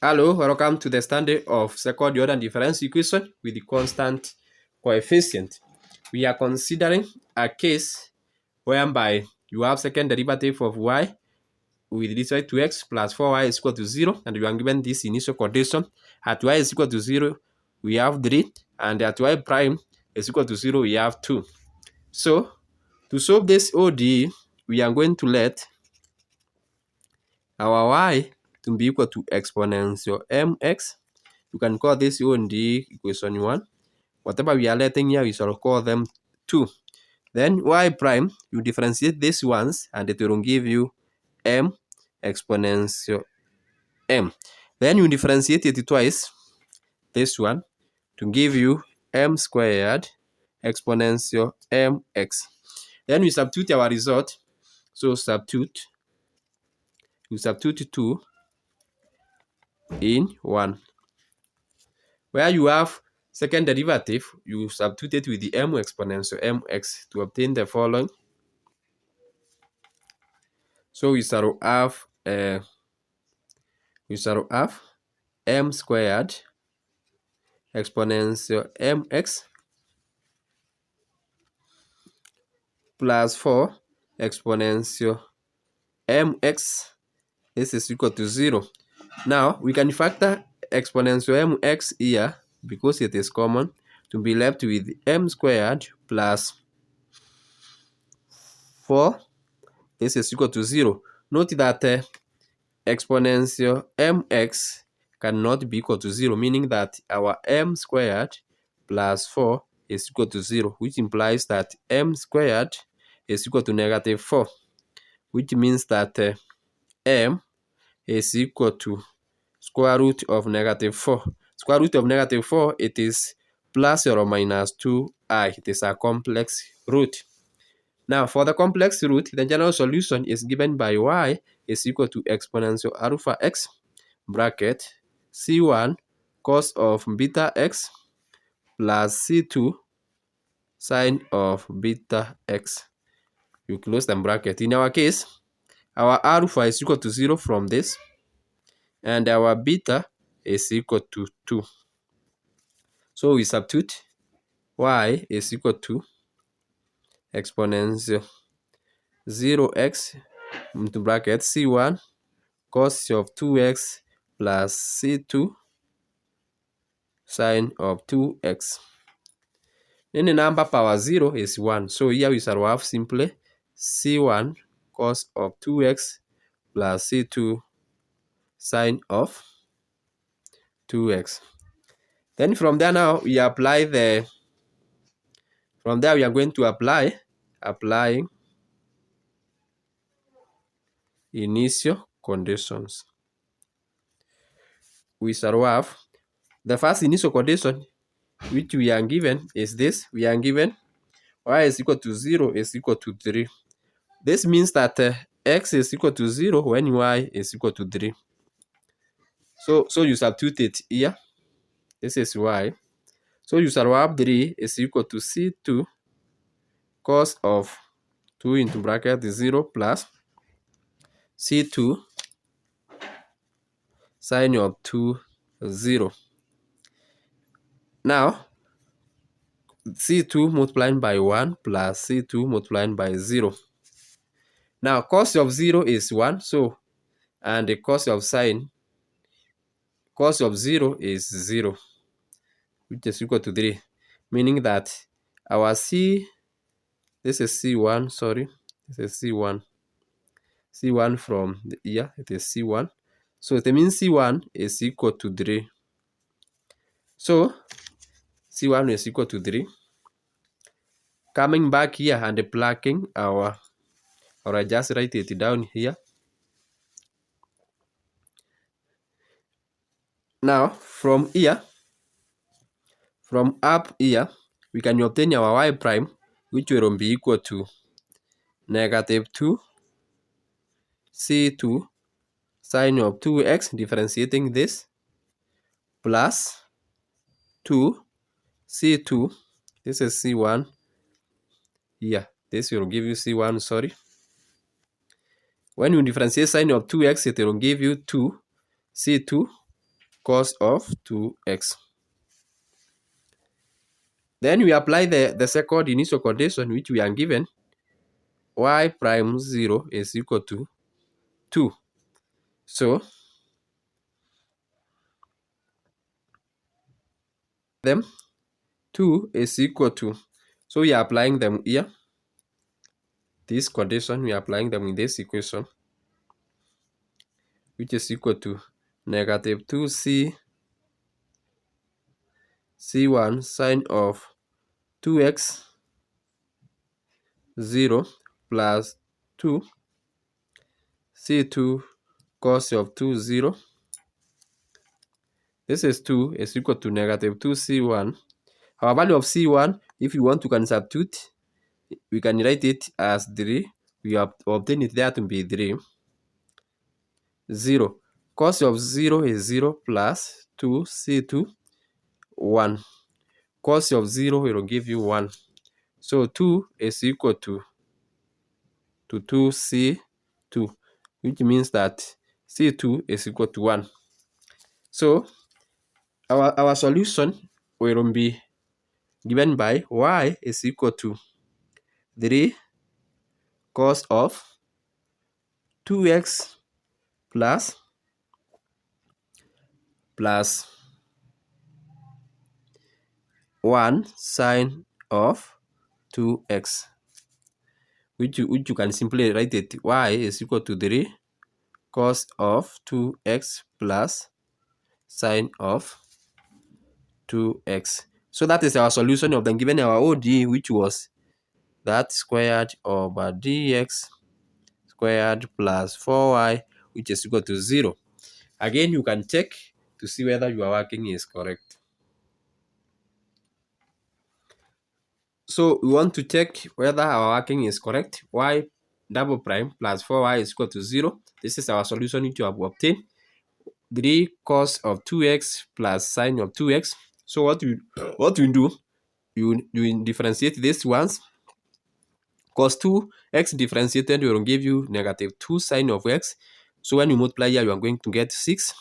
Hello, welcome to the study of second order differential equation with the constant coefficient. We are considering a case whereby you have second derivative of y with respect to x plus 4y is equal to 0, and you are given this initial condition. At y is equal to 0, we have 3, and at y prime is equal to 0, we have 2. So, to solve this O.D.E, we are going to let our y to be equal to exponential mx. You can call this O.D.E equation 1. Whatever we are letting here, we shall call them 2. Then y prime, you differentiate these ones, and it will give you m exponential m. Then you differentiate it twice, this one, to give you m squared exponential mx. Then we substitute our result. So you substitute 2 in 1. Where you have second derivative, you substitute it with the m exponential mx to obtain the following. So we shall have m squared exponential mx plus 4 exponential mx. This is equal to 0. Now we can factor exponential mx here because it is common, to be left with m squared plus 4. This is equal to 0. Note that exponential mx cannot be equal to 0, meaning that our m squared plus 4 is equal to 0, which implies that m squared is equal to negative 4, which means that m is equal to square root of negative 4. Square root of negative 4, it is plus or minus 2i. It is a complex root. Now, for the complex root, the general solution is given by y is equal to exponential alpha x bracket c1 cos of beta x plus c2 sine of beta x. You close the bracket. In our case, our alpha is equal to 0 from this, and our beta is equal to 2. So we substitute y is equal to exponential 0x into bracket c1 cos of 2x plus c2 sine of 2x. Then the number power 0 is 1. So here we shall have simply c1 cos of 2x plus c2 sine of 2x. Then from there now we apply we are going to applying initial conditions. We shall have the first initial condition which we are given is this. We are given y is equal to 0 is equal to 3. This means that x is equal to 0 when y is equal to 3. So you substitute it here. This is y. So you shall have 3 is equal to c2 cos of 2 into bracket 0 plus c2 sine of 2 0. Now c2 multiplied by 1 plus c2 multiplied by 0. Now cos of 0 is 1, so, and the cos of 0 is 0, which is equal to 3, meaning that our this is c1, sorry, this is c1 from the here, it is c1, so it means c1 is equal to 3. So c1 is equal to 3. Coming back here and plugging or I just write it down here. Now from up here, we can obtain our y prime, which will be equal to negative 2 c2 sine of 2x, differentiating this, plus 2 c2, this is c1 here, this will give you c1, sorry. When you differentiate sine of 2x, it will give you 2 c2 cos of 2x. Then we apply the second initial condition which we are given. Y prime 0 is equal to 2. So them 2 is equal to, so we are applying them here. This condition, we are applying them in this equation, which is equal to negative 2c c1 sine of 2x 0 plus 2 c2 cos of 2 0. This is 2 is equal to negative 2c1. Our value of c1, if you want to can substitute, we can write it as 3. We have obtained it there to be 3. 0. Cos of 0 is 0 plus 2c2 1. Cos of 0 will give you 1. So 2 is equal to 2c2, which means that c2 is equal to 1. So our solution will be given by y is equal to 3 cos of 2x plus 1 sine of 2x, which you can simply write it y is equal to 3 cos of 2x plus sine of 2x. So that is our solution of them given our O.D.E, which was that squared over dx squared plus 4y, which is equal to 0. Again, you can check to see whether your working is correct. So we want to check whether our working is correct. Y double prime plus 4y is equal to 0. This is our solution which you have obtained. 3 cos of 2x plus sine of 2x. So what you do, you differentiate this once. Cos 2x differentiated will give you negative 2 sine of x. So when you multiply here, you are going to get 6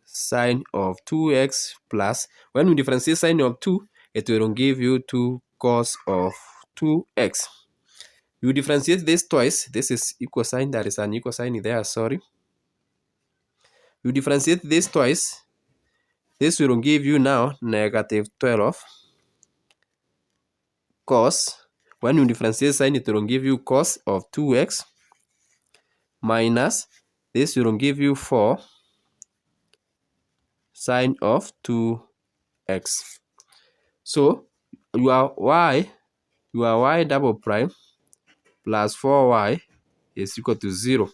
sine of 2x plus, when we differentiate sine of 2, it will give you 2 cos of 2x. You differentiate this twice. This is equal sign. There is an equal sign there, sorry. You differentiate this twice. This will give you now negative 12 cos. When you differentiate sign, it will give you cos of 2x minus, this will give you 4 sine of 2x. So your y double prime plus 4y is equal to 0.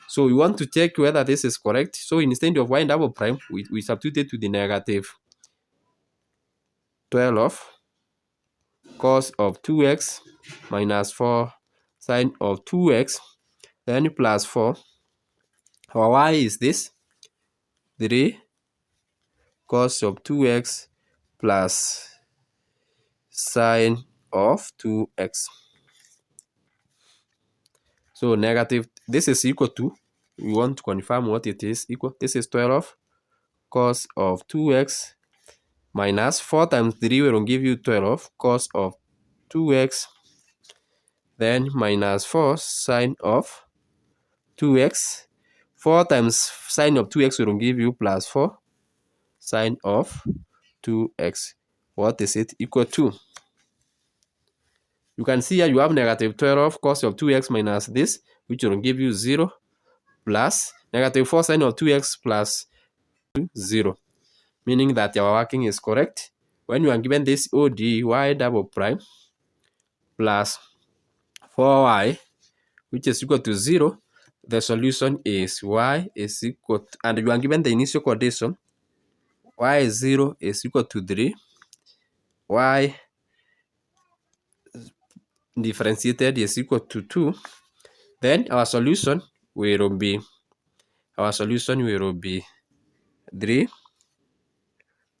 So we want to check whether this is correct. So instead of y double prime, we substitute to the negative 12 cos of 2x minus 4 sine of 2x, then plus 4. Our y is this 3 cos of 2x plus sine of 2x. So negative, this is equal to, we want to confirm what it is equal. This is 12 cos of 2x minus 4 times 3 will give you 12 cos of 2x, then minus 4 sine of 2x. 4 times sine of 2x will give you plus 4 sine of 2x. What is it equal to? You can see here you have negative 12 cos of 2x minus this, which will give you 0, plus negative 4 sine of 2x plus 0, meaning that our working is correct. When you are given this O.D.E, y double prime plus 4y, which is equal to 0, the solution is y is equal to, and you are given the initial condition, y is 0 is equal to 3, y differentiated is equal to 2. Then our solution will be 3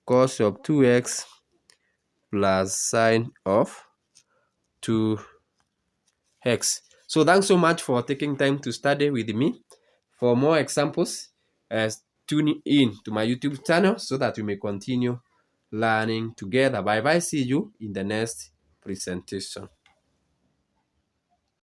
cos of 2x plus sine of 2x. So thanks so much for taking time to study with me. For more examples, tune in to my YouTube channel so that we may continue learning together. Bye bye. See you in the next presentation.